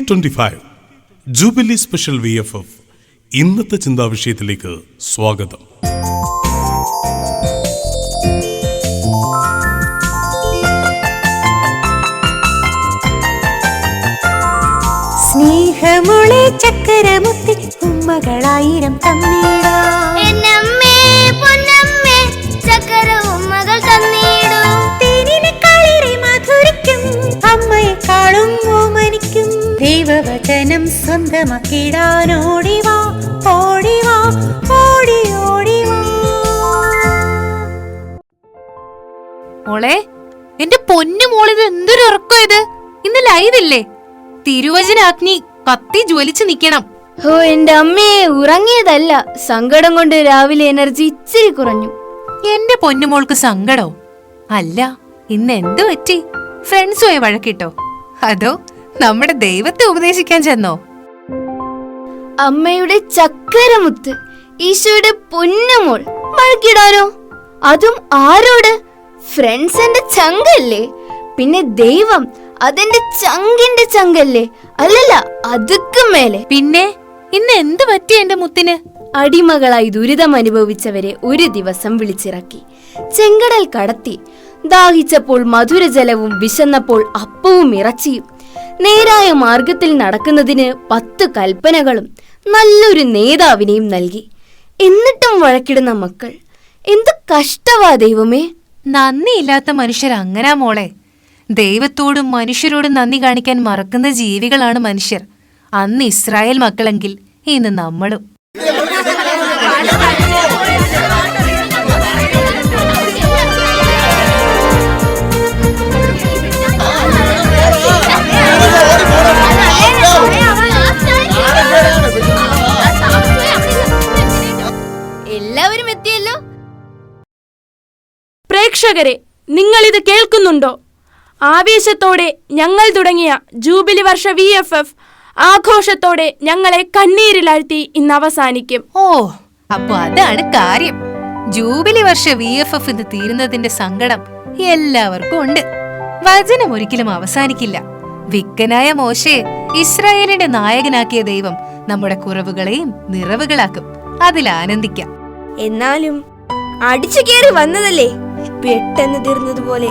2025 jubilee special VFF ഇന്നത്തെ ചിന്താവിഷയത്തിലേക്ക് സ്വാഗതം. സ്നേഹമുളെ ചക്കരമുത്തി ഉമ്മകളായിരം തന്നീടാം. അമ്മയെക്കാളും ഓമനിക്കും ദൈവവചനം സ്വന്തമാക്കിടാൻ ഓടിവാ ഓടിവാ ഓടി ഓടിവാ. മോളെ, എന്റെ പൊന്നു മോളിത് എന്തൊരു ഉറക്കം ഇത്! ഇന്ന് ലൈവില്ലേ? തിരുവചനാഗ്നി കത്തി ജ്വലിച്ചു നിക്കണം. ഓ, എന്റെ അമ്മയെ ഉറങ്ങിയതല്ല, സങ്കടം കൊണ്ട് രാവിലെ എനർജി ഇച്ചിരി കുറഞ്ഞു. എന്റെ പൊന്നുമോൾക്ക് സങ്കടോ? അല്ല, ഇന്ന് എന്ത് പറ്റി? ഫ്രണ്ട്സുമായി വഴക്കിട്ടോ? അതോ നമ്മുടെ ദൈവത്തെ ഉപദേശിക്കാൻ ചെന്നോ? അമ്മയുടെ ചക്കരമുത്ത്, ഈശോയുടെ പൊന്നുമോൾ വഴക്കിടാനോ? അതും ആരോട്? ഫ്രണ്ട്സിന്റെ ചങ്കല്ലേ? പിന്നെ ദൈവം അതെന്റെ ചങ്കിന്റെ ചങ്കല്ലേ? അല്ലല്ല, അതുക്കും മേലെ. പിന്നെ ഇന്ന് എന്ത് പറ്റി എന്റെ മുത്തിന്? അടിമകളായി ദുരിതം അനുഭവിച്ചവരെ ഒരു ദിവസം വിളിച്ചിറക്കി, ചെങ്കടൽ കടത്തി, ദാഹിച്ചപ്പോൾ മധുരജലവും വിശന്നപ്പോൾ അപ്പവും ഇറച്ചിയും, നേരായ മാർഗത്തിൽ നടക്കുന്നതിന് 10 കൽപ്പനകളും നല്ലൊരു നേതാവിനെയും നൽകി. എന്നിട്ടും വഴക്കിടുന്ന മക്കൾ, എന്ത് കഷ്ടവാ ദൈവമേ! നന്ദിയില്ലാത്ത മനുഷ്യർ അങ്ങനാ മോളെ. ദൈവത്തോടും മനുഷ്യരോടും നന്ദി കാണിക്കാൻ മറക്കുന്ന ജീവികളാണ് മനുഷ്യർ. അന്ന് ഇസ്രായേൽ മക്കളെങ്കിൽ ഇന്ന് നമ്മളും. എല്ലാവരും എത്തിയല്ലോ. പ്രേക്ഷകരെ, നിങ്ങളിത് കേൾക്കുന്നുണ്ടോ? ആവേശത്തോടെ ഞങ്ങൾ തുടങ്ങിയ ജൂബിലി വർഷ VFF ആഘോഷത്തോടെ ഞങ്ങളെ കണ്ണീരിലാഴ്ത്തി ഇന്ന് അവസാനിക്കും. ഓ, അപ്പൊ അതാണ് കാര്യം. ജൂബിലി വർഷ VFF ഇന്ന് തീരുന്നതിന്റെ സങ്കടം എല്ലാവർക്കും ഉണ്ട്. വചനം ഒരിക്കലും അവസാനിക്കില്ല. വിക്കനായ മോശയെ ഇസ്രായേലിന്റെ നായകനാക്കിയ ദൈവം നമ്മുടെ കുറവുകളെയും നിറവുകളാക്കും. അതിൽ ആനന്ദിക്കാം. എന്നാലും അടിച്ചു കയറി വന്നതല്ലേ, പെട്ടെന്ന് തീർന്നതുപോലെ.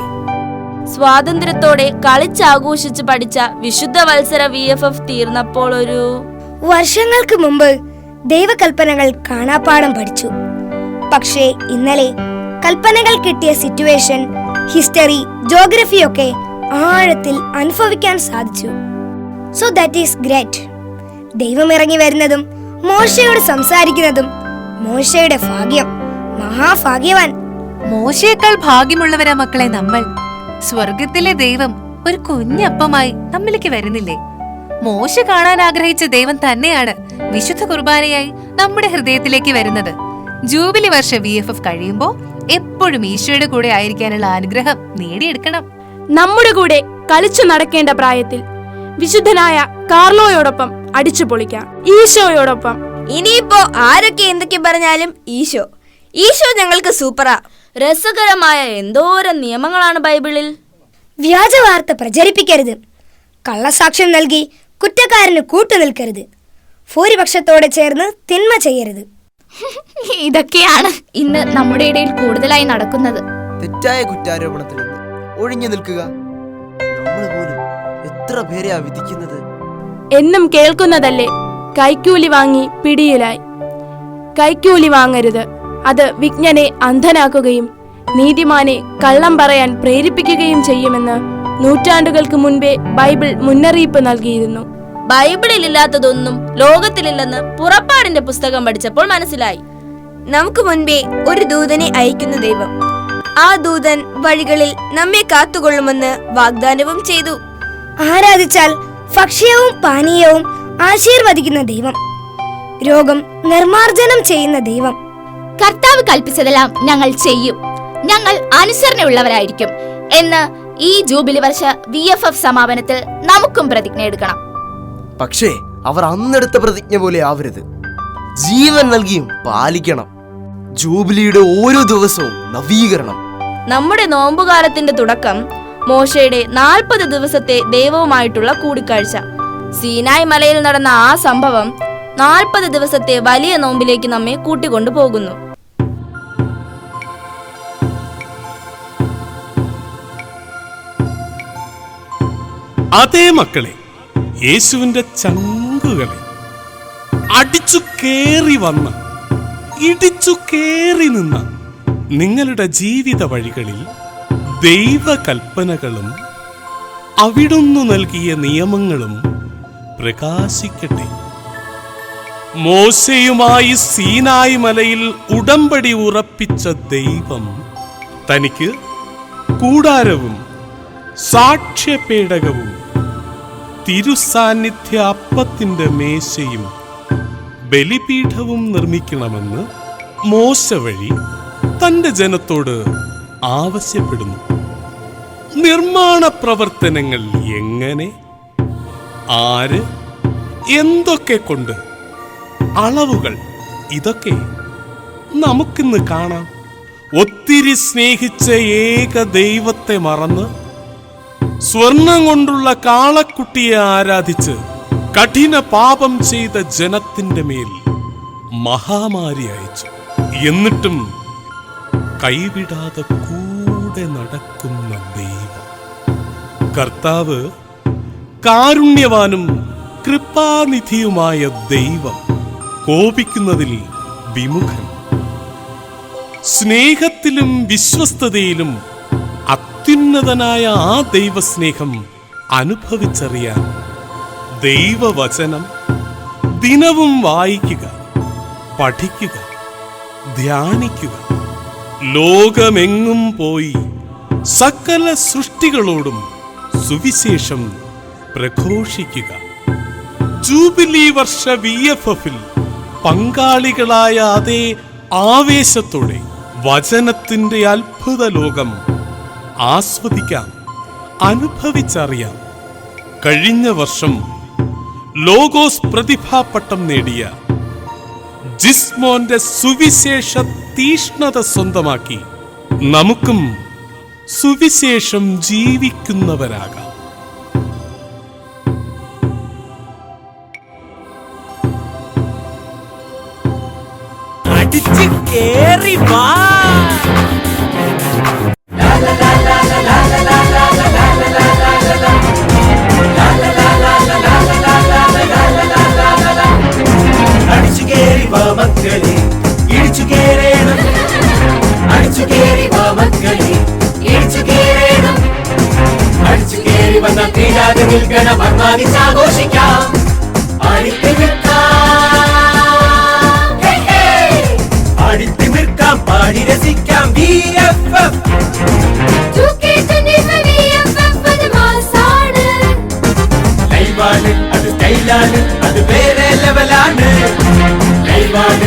സ്വാതന്ത്ര്യത്തോടെ കളിച്ചാഘോഷിച്ച് പഠിച്ച വിശുദ്ധ വത്സര VFF തീർന്നപ്പോൾ ഒരു വർഷങ്ങൾക്ക് മുമ്പ് ദൈവകൽപ്പനകൾ കാണാപ്പാഠം പഠിച്ചു. പക്ഷേ ഇന്നലെ കൽപ്പനകൾ കിട്ടിയ സിറ്റുവേഷൻ, ഹിസ്റ്ററി, ജോഗ്രഫിയൊക്കെ ആഴത്തിൽ അനുഭവിക്കാൻ സാധിച്ചു. So that is great. ദൈവം ഇറങ്ങി വരുന്നതും മോശയോട് സംസാരിക്കുന്നതും മോശയുടെ ഭാഗ്യം. മഹാഭാഗ്യവാൻ. മോശയേക്കാൾ ഭാഗ്യമുള്ളവരാ മക്കളെ നമ്മൾ. സ്വർഗത്തിലെ ദൈവം ഒരു കുഞ്ഞപ്പമായി നമ്മിലേക്ക് വരുന്നില്ലേ? മോശ കാണാൻ ആഗ്രഹിച്ച ദൈവം തന്നെയാണ് വിശുദ്ധ കുർബാനയായി നമ്മുടെ ഹൃദയത്തിലേക്ക് വരുന്നത്. ജൂബിലി വർഷ VFF കഴിയുമ്പോ എപ്പോഴും ഈശോയുടെ കൂടെ ആയിരിക്കാനുള്ള അനുഗ്രഹം നേടിയെടുക്കണം. നമ്മുടെ കൂടെ കളിച്ചു നടക്കേണ്ട പ്രായത്തിൽ വിശുദ്ധനായ കാർലോയോടൊപ്പം അടിച്ചു പൊളിക്കാം, ഈശോയോടൊപ്പം. ഇനിയിപ്പോ ആരൊക്കെ എന്തൊക്കെ പറഞ്ഞാലും ഈശോ ഞങ്ങൾക്ക് സൂപ്പറാ. രസകരമായ എന്തോരം നിയമങ്ങളാണ് ബൈബിളിൽ. വ്യാജവാർത്ത പ്രചരിപ്പിക്കരുത്, കള്ളസാക്ഷ്യം നൽകി കുറ്റക്കാരന് കൂട്ടുനിൽക്കരുത്, ഭൂരിപക്ഷത്തോടെ ചേർന്ന് തിന്മ ചെയ്യരുത്. ഇതൊക്കെയാണ് ഇന്ന് നമ്മുടെ ഇടയിൽ കൂടുതലായി നടക്കുന്നത്. തെറ്റായ കുറ്റാരോപണത്തിൽ നിന്ന് ഒഴിഞ്ഞു നിൽക്കുക. നമ്മൾ പോലും എത്ര പേരെയാ വിധിക്കുന്നത്. എന്നും കേൾക്കുന്നതല്ലേ, കൈക്കൂലി വാങ്ങി പിടിയിലായി. കൈക്കൂലി വാങ്ങരുത്, അത് വിജ്ഞനെ അന്ധനാക്കുകയും നീതിമാനെ കള്ളം പറയാൻ പ്രേരിപ്പിക്കുകയും ചെയ്യുമെന്ന് നൂറ്റാണ്ടുകൾക്ക് മുൻപേ ബൈബിൾ മുന്നറിയിപ്പ് നൽകിയിരുന്നു. ബൈബിളിൽ ഇല്ലാത്തതൊന്നും ലോകത്തിലില്ലെന്ന് പുറപ്പാടിന്റെ പുസ്തകം പഠിച്ചപ്പോൾ മനസ്സിലായി. നമുക്ക് മുൻപേ ഒരു ദൂതനെ അയക്കുന്ന ദൈവം, ആ ദൂതൻ വഴികളിൽ നമ്മെ കാത്തുകൊള്ളുമെന്ന് വാഗ്ദാനവും ചെയ്തു. ആരാധിച്ചാൽ ഭക്ഷ്യവും പാനീയവും ആശീർവദിക്കുന്ന ദൈവം, രോഗം നിർമാർജനം ചെയ്യുന്ന ദൈവം. കർത്താവ് കൽപ്പിച്ചതെല്ലാം ഞങ്ങൾ ചെയ്യും, ഞങ്ങൾ അനുസരണയുള്ളവരായിരിക്കും എന്ന് ഈ ജൂബിലി വർഷ VFF സമാപനത്തിൽ നമുക്കും പ്രതിജ്ഞ എടുക്കണം. പക്ഷേ അവർ അന്നെടുത്ത പ്രതിജ്ഞ പോലെ ആവരുത്. ജീവൻ നൽകിയും പാലിക്കണം. ജൂബിലിയുടെ ഓരോ ദിവസവും നവീകരണം. നമ്മുടെ നോമ്പുകാലത്തിന്റെ തുടക്കം മോശയുടെ 40 ദിവസത്തെ ദൈവവുമായിട്ടുള്ള കൂടിക്കാഴ്ച. സീനായ് മലയിൽ നടന്ന ആ സംഭവം 40 ദിവസത്തെ വലിയ നോമ്പിലേക്ക് നമ്മെ കൂട്ടിക്കൊണ്ടു പോകുന്നു. അതേ മക്കളെ, യേശുവിന്റെ ചങ്കുകളെ അടിച്ചു കേറി വന്ന, ഇടിച്ചു കേറി നിന്ന നിങ്ങളുടെ ജീവിത വഴികളിൽ ദൈവകൽപ്പനകളും അവിടുന്ന് നൽകിയ നിയമങ്ങളും പ്രകാശിക്കട്ടെ. മോശയുമായി സീനായ് മലയിൽ ഉടമ്പടി ഉറപ്പിച്ച ദൈവം തനിക്ക് കൂടാരവും സാക്ഷ്യപേടകവും തിരുസാന്നിധ്യ അപ്പത്തിന്റെ മേശയും ബലിപീഠവും നിർമ്മിക്കണമെന്ന് മോശ വഴി തന്റെ ജനത്തോട് ആവശ്യപ്പെടുന്നു. നിർമ്മാണ പ്രവർത്തനങ്ങൾ എങ്ങനെ, ആര്, എന്തൊക്കെ കൊണ്ട്, അളവുകൾ, ഇതൊക്കെ നമുക്കിന്ന് കാണാം. ഒത്തിരി സ്നേഹിച്ച ഏക ദൈവത്തെ മറന്ന് സ്വർണം കൊണ്ടുള്ള കാളക്കുട്ടിയെ ആരാധിച്ച് കഠിന പാപം ചെയ്ത ജനത്തിന്റെ മേൽ മഹാമാരി അയച്ചു. എന്നിട്ടും കൈവിടാതെ കൂടെ നടക്കുന്ന ദൈവം കർത്താവ്, കാരുണ്യവാനും കൃപാനിധിയുമായ ദൈവം, കോപിക്കുന്നതിൽ വിമുഖൻ, സ്നേഹത്തിലും വിശ്വസ്തതയിലും അത്യുന്നതനായ ആ ദൈവസ്നേഹം അനുഭവിച്ചറിയാൻ ദൈവവചനം ദിനവും വായിക്കുക, പഠിക്കുക, ധ്യാനിക്കുക. ലോകമെങ്ങും പോയി സകല സൃഷ്ടികളോടും സുവിശേഷം പ്രഘോഷിക്കുക. ജൂബിലി വർഷ VFFൽ പങ്കാളികളായ അതേ ആവേശത്തോടെ വചനത്തിന്റെ അത്ഭുത ലോകം ആസ്വദിക്കാം, അനുഭവിച്ചറിയാം. കഴിഞ്ഞ വർഷം ലോഗോസ് പ്രതിഭാപട്ടം നേടിയ ജിസ്മോന്റെ സുവിശേഷ തീഷ്ണത സ്വന്തമാക്കി നമുക്കും സുവിശേഷം ജീവിക്കുന്നവരാകാം. അടിച്ച് കേറി വാ. അടിച്ചു കേറി വാ മക്കളെ, ഇടിച്ചു കേറേണം. അടിച്ചു കേറി വാ മക്കളെ, ഇടിച്ചു കേറേണം. അടിച്ചു കേറി വന്ന തീരാതെ നിൽക്കണം, വർണ്ണാദിച്ചാഘോഷിക്കാം, ആടിത്തിമിർക്കാം, പാടി രസിക്കാം. VFF ലൈവാണ്, അത് സ്റ്റൈലാണ്, അത് വേറെ ലെവലാണ്. ലൈവാണ്,